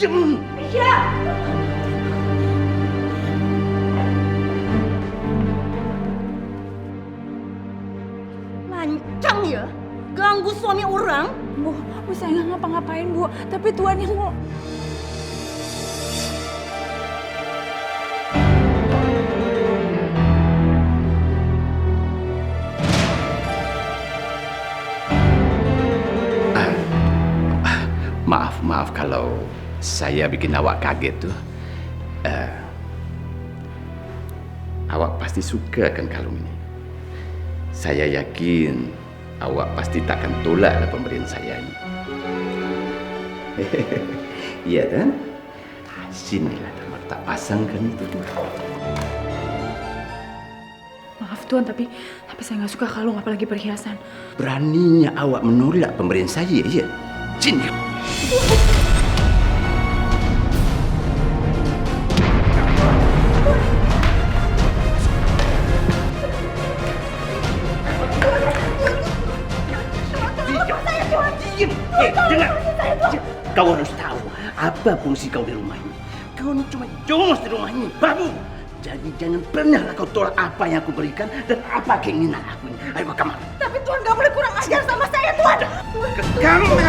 Diam! Aisyah! Lancang ya? Ganggu suami orang? Bu, saya nggak ngapa-ngapain, Bu. Tapi Tuan yang mau... Maaf kalau saya bikin awak kaget tuh. Awak pasti suka kan kalung ini. Saya yakin awak pasti takkan tolak pemberian saya ini. Iya kan? Sinilah Damar tak pasangkan itu. Maaf Tuan, tapi saya nggak suka kalung, apalagi perhiasan. Beraninya awak menolak pemberian saya, ya? Sini. Dengar, kau harus tahu apa fungsi kau di rumah ini. Kau ini cuma jongos di rumah ini, babu. Jadi jangan pernahlah kau tolak apa yang aku berikan dan apa keinginan aku ini. Ayo ke kamar. Tapi Tuan gak boleh kurang ajar sama saya, Tuan. Ke kamar.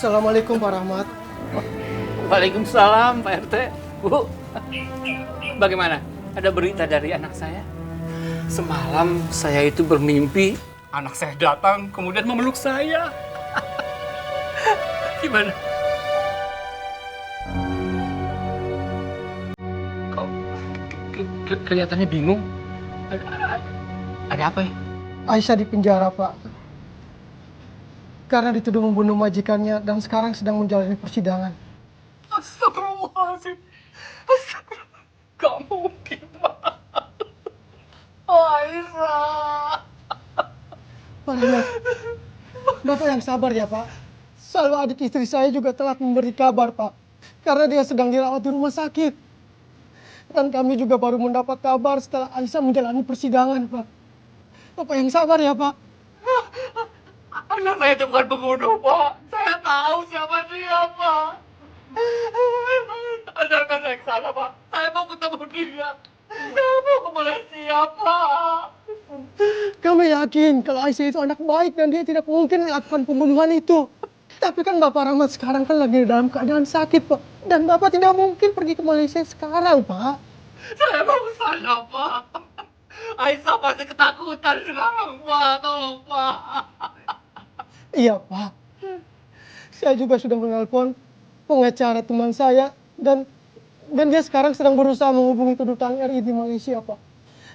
Assalamualaikum Pak Rahmat. Waalaikumsalam Pak RT. Bu, bagaimana? Ada berita dari anak saya? Semalam saya itu bermimpi anak saya datang kemudian memeluk saya. Gimana? Kok kelihatannya bingung? Ada apa ya? Aisyah di penjara, Pak. Karena dituduh membunuh majikannya dan sekarang sedang menjalani persidangan. Astagfirullahaladzim. Astagfirullah. Gak mungkin, Pak. Aisyah. Pak Rahmat, Bapak yang sabar ya, Pak. Salwa adik istri saya juga telah memberi kabar, Pak. Karena dia sedang dirawat di rumah sakit. Dan kami juga baru mendapat kabar setelah Aisyah menjalani persidangan, Pak. Bapak yang sabar ya, Pak. Anak saya itu bukan pembunuh, Pak. Saya tahu siapa dia, Pak. Ajarkan saya ke sana, Pak. Saya mau ketemu dia. Saya mau ke Malaysia, Pak. Kami yakin kalau Aisyah itu anak baik dan dia tidak mungkin melakukan pembunuhan itu. Tapi kan Bapak Rahmat sekarang kan lagi dalam keadaan sakit, Pak. Dan Bapak tidak mungkin pergi ke Malaysia sekarang, Pak. Saya mau ke sana, Pak. Aisyah pasti ketakutan sekarang, Pak. Tolong, Pak. Iya, Pak. Saya juga sudah menelpon pengacara teman saya dan dia sekarang sedang berusaha menghubungi kedutaan RI di Malaysia, Pak.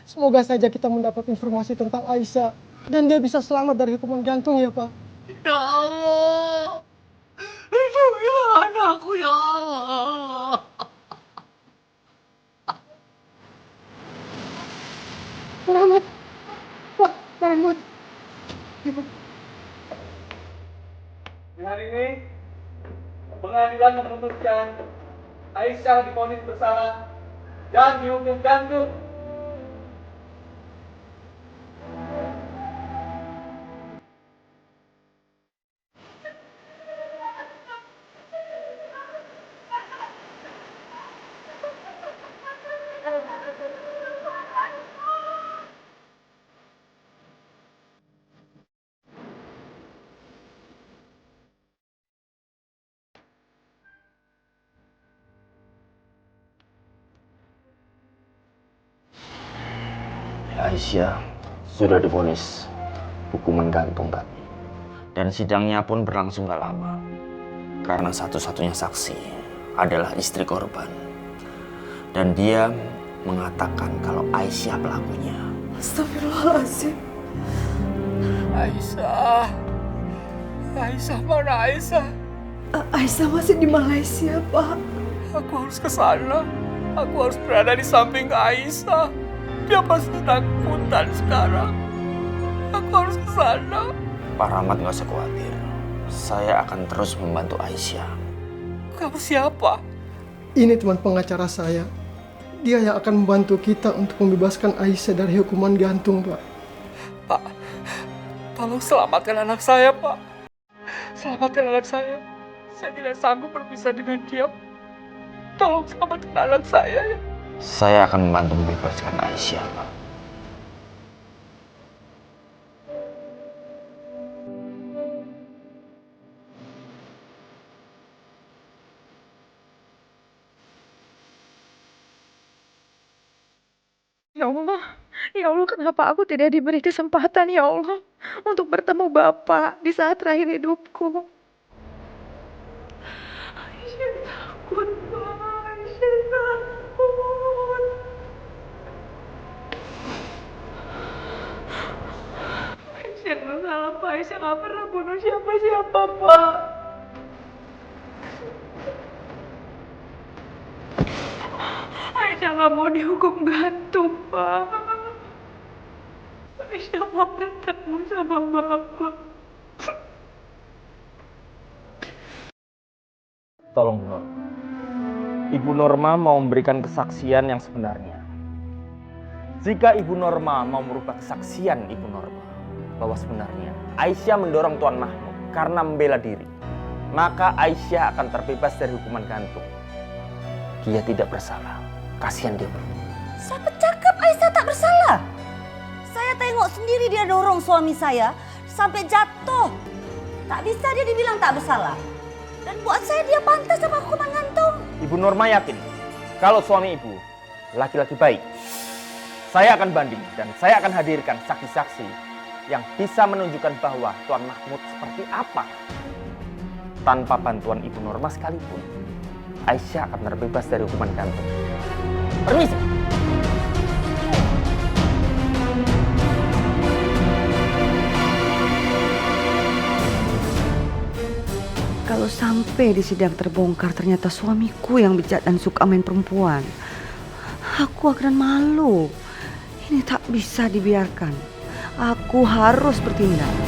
Semoga saja kita mendapat informasi tentang Aisyah dan dia bisa selamat dari hukuman gantung ya, Pak. Ya Allah. Lindungilah anakku, ya Allah. Selamat, Pak. Selamat. Hari ini pengadilan memutuskan Aisyah divonis bersalah dan dihukum gantung. Aisyah sudah divonis hukuman gantung, Pak. Dan sidangnya pun berlangsung gak lama. Karena satu-satunya saksi adalah istri korban. Dan dia mengatakan kalau Aisyah pelakunya. Astagfirullahaladzim. Aisyah. Aisyah, mana Aisyah? Aisyah masih di Malaysia, Pak. Aku harus ke sana. Aku harus berada di samping Aisyah. Dia pasti takutan sekarang. Aku harus ke sana. Pak Rahmat gak usah khawatir. Saya akan terus membantu Aisyah. Kamu siapa? Ini teman pengacara saya. Dia yang akan membantu kita untuk membebaskan Aisyah dari hukuman gantung, Pak. Pak, tolong selamatkan anak saya, Pak. Selamatkan anak saya. Saya tidak sanggup berpisah dengan dia. Tolong selamatkan anak saya, ya. Saya akan membantu membebaskan Aisyah, Pak. Ya Allah, kenapa aku tidak diberi kesempatan, ya Allah, untuk bertemu Bapak di saat terakhir hidupku? Aisyah takut, Pak. Aisyah takut. Aisyah nggak salah, Pak. Aisyah nggak pernah bunuh siapa-siapa, Pak. Aisyah nggak mau dihukum gantung, Pak. Aisyah mau bertemu sama Bapak. Tolong, Nur. Ibu Norma mau memberikan kesaksian yang sebenarnya. Jika Ibu Norma mau merubah kesaksian Ibu Norma bahwa sebenarnya Aisyah mendorong Tuan Mahmud karena membela diri, maka Aisyah akan terbebas dari hukuman gantung. Dia tidak bersalah. Kasihan dia, Bro. Siapa cakap Aisyah tak bersalah? Saya tengok sendiri dia dorong suami saya sampai jatuh. Tak bisa dia dibilang tak bersalah. Dan buat saya dia pantas sama hukuman gantung. Ibu Norma yakin kalau suami ibu laki-laki baik. Saya akan banding dan saya akan hadirkan saksi-saksi yang bisa menunjukkan bahwa Tuan Mahmud seperti apa. Tanpa bantuan Ibu Norma sekalipun, Aisyah akan terbebas dari hukuman gantung. Permisi. Kalau sampai di sidang terbongkar ternyata suamiku yang bejat dan suka main perempuan, aku akan malu. Ini tak bisa dibiarkan. Aku harus bertindak.